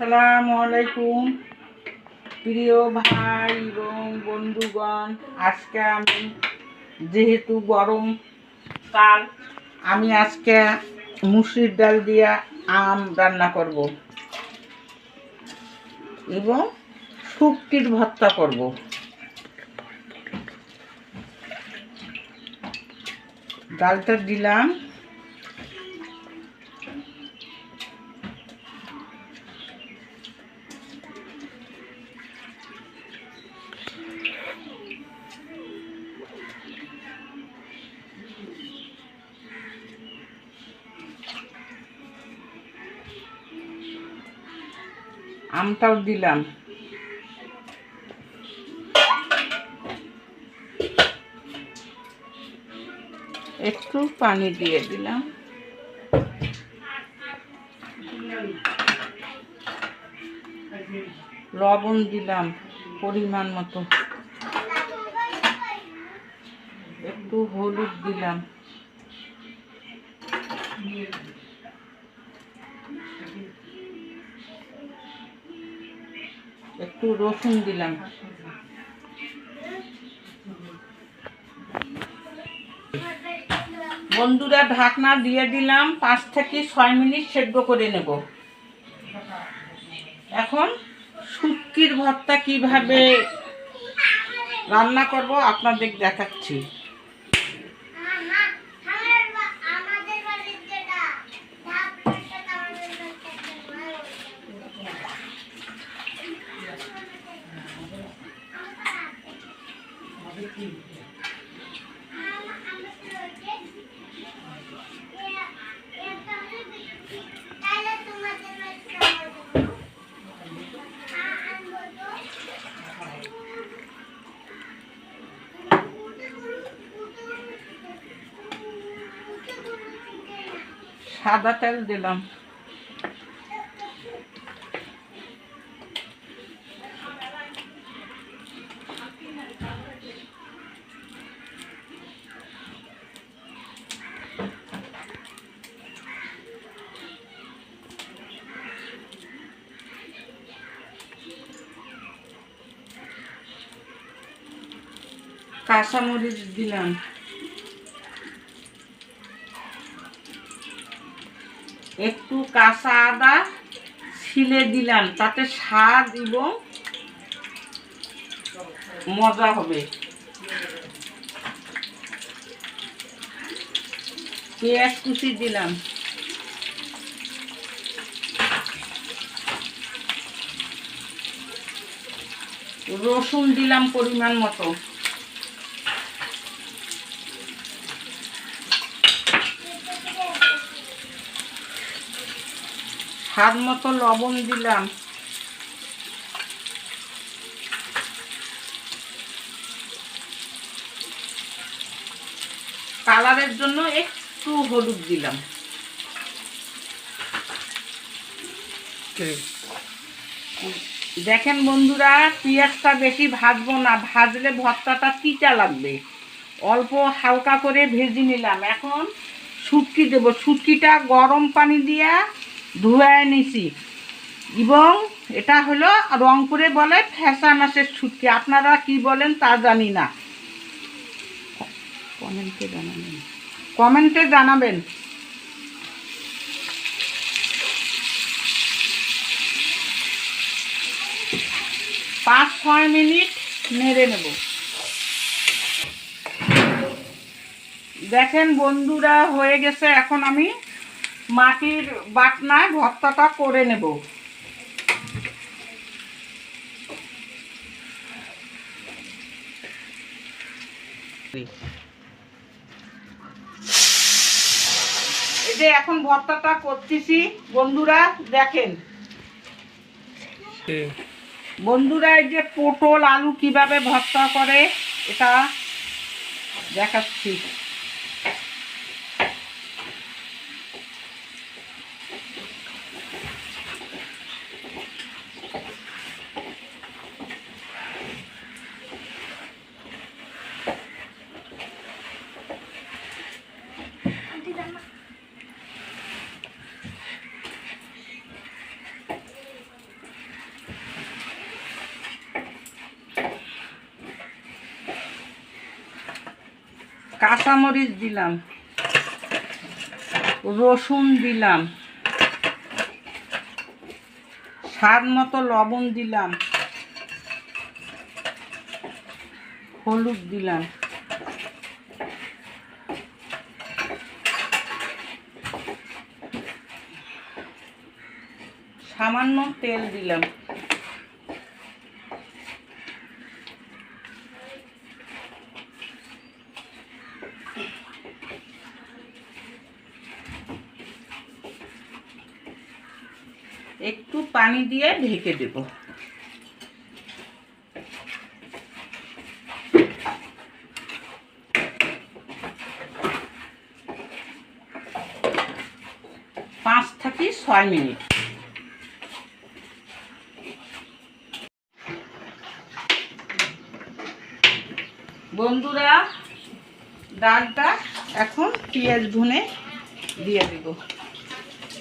আসসালামু আলাইকুম প্রিয় ভাই এবং বন্ধুগণ। আজকে আমি যেহেতু গরম কাল, আমি আজকে মুসুরির ডাল দিয়ে আম রান্না করব এবং শুটকির ভর্তা করব। ডালটা দিলাম, আমটাও দিলাম, একটু পানি দিয়ে দিলাম, লবণ দিলাম পরিমাণ মতো, একটু হলুদ দিলাম, একটু রসুন দিলাম। বন্ধুরা, ঢাকনা দিয়ে দিলাম, 5 থেকে 6 মিনিট সেদ্ধ করে নেব। এখন শুটকির ভর্তা কিভাবে রান্না করব আপনাদের দেখাচ্ছি। সাদা তেল দিলাম, কাঁচামরিচ দিলাম, একটু কাঁচা আদা ছিলে দিলাম, তাতে স্বাদ এবং মজা হবে। পেঁয়াজ কুচি দিলাম, রসুন দিলাম পরিমাণ মতো, স্বাদ মতো লবণ দিলাম, কালারের জন্য একটু হলুদ দিলাম। দেখেন বন্ধুরা, পেঁয়াজটা বেশি ভাজবো না, ভাজলে ভর্তাটা তিতা লাগবে। অল্প হালকা করে ভেজে নিলাম। এখন শুটকি দেব। শুটকিটা গরম পানি দিয়ে ধুয়ে নিছি এবং এটা হলো রংপুরে বলে ফ্যাসা মাছের শুটকি, আপনারা কি বলেন তা জানি না, কমেন্টে জানাবেন। পাঁচ 6 মিনিট নেড়ে নেব। দেখেন বন্ধুরা, হয়ে গেছে। এখন আমি মাটির বাটনায় ভর্তাটা করে নেব। এই যে এখন ভর্তাটা করতেছি বন্ধুরা, দেখেন বন্ধুরা, এই যে পটল আলু কিভাবে ভর্তা করে এটা দেখাচ্ছি। কাঁচামরিচ দিলাম, রসুন দিলাম, স্বাদ মতো লবণ দিলাম, হলুদ দিলাম, সামান্য তেল দিলাম। একটু পানি দিয়ে ঢেকে দেব। 5 থেকে 6 মিনিট। বন্ধুরা, ডালটা এখন পেঁয়াজ ভুনে দিয়ে দেব,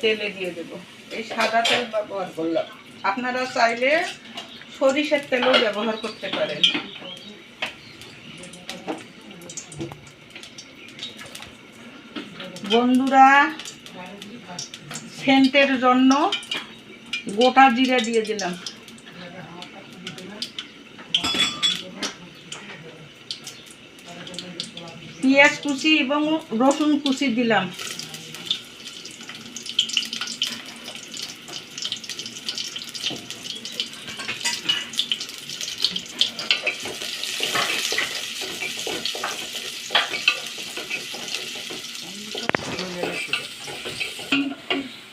তেলে দিয়ে দেব। এই সাদা তেল ব্যবহার করলাম, আপনারা চাইলে সরিষার তেলও ব্যবহার করতে পারেন। বন্ধুরা, সেন্টের জন্য গোটা জিরা দিয়ে দিলাম, পেঁয়াজ কুচি এবং রসুন কুচি দিলাম।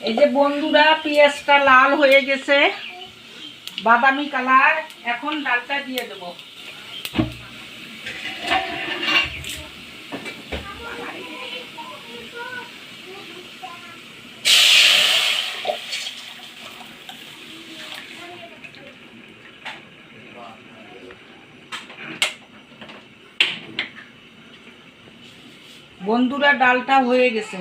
এই যে বন্ধুরা, পেঁয়াজটা লাল হয়ে গেছে, বাদামি কালার। এখন ডালটা দিয়ে দেব। বন্ধুরা, ডালটা হয়ে গেছে।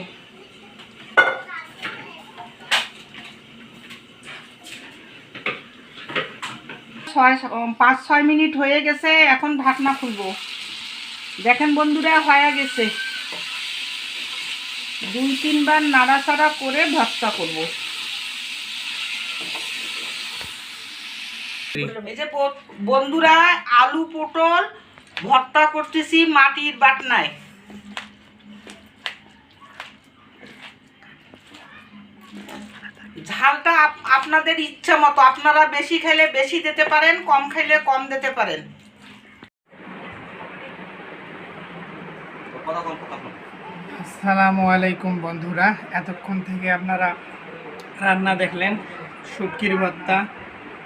5-6 মিনিট হয়ে গেছে। এখন ঢাকনা খুলবো। দেখেন বন্ধুরা, হয়ে গেছে। 2-3 বার নাড়াচাড়া করে ভর্তা করব। এই যে বন্ধুরা, আলু পটল ভর্তা করতেছি মাটির বাটনায়। ঝালটা আপনাদের ইচ্ছা মতো, আপনারা বেশি খেলে বেশি দিতে পারেন, কম খেলে কম দিতে পারেন। আসসালামু আলাইকুম বন্ধুরা, এতক্ষণ থেকে আপনারা রান্না দেখলেন শুটকির ভর্তা,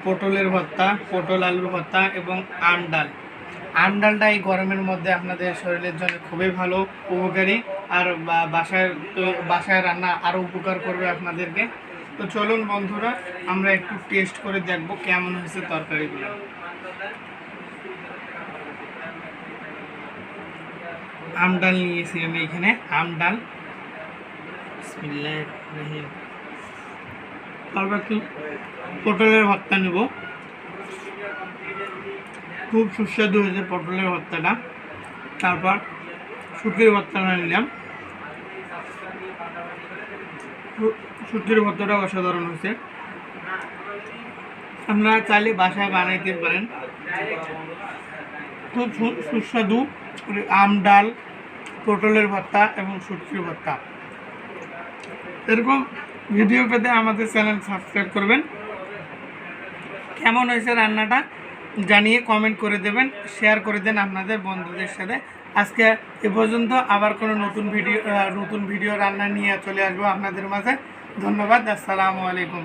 পটলের ভর্তা, পটল আলুর ভর্তা এবং আম ডাল। আম ডালটা এই গরমের মধ্যে আপনাদের শরীরের জন্য খুবই ভালো, উপকারী, আর বাসায় রান্না আরও উপকার করবে আপনাদেরকে। তো চলুন বন্ধুরা, আমরা একটু টেস্ট করে দেখব কেমন হয়েছে তরকারিগুলো। আম ডাল নিয়েছি আমি এখানে, আম ডাল। বিসমিল্লাহির রহমানির রহিম। তারপর একটু পটলের ভর্তা নেব। খুব সুস্বাদু হয়েছে পটলের ভর্তাটা। তারপর শুটকির ভর্তাটা নিলাম। শুটকির ভর্তাটা অসাধারণ হয়েছে। আপনারা চাইলে বাসায় বানাইতে পারেন। খুব সুস্বাদু আম ডাল, পটলের ভর্তা এবং শুটকির ভর্তা। এরকম ভিডিও পেতে আমাদের চ্যানেল সাবস্ক্রাইব করবেন। কেমন হয়েছে রান্নাটা জানিয়ে কমেন্ট করে দেবেন, শেয়ার করে দেন আপনাদের বন্ধুদের সাথে। আজকে এ পর্যন্ত। আবার কোনো নতুন ভিডিও রান্না নিয়ে চলে আসবো আপনাদের মাঝে। ধন্যবাদ। আসসালামু আলাইকুম।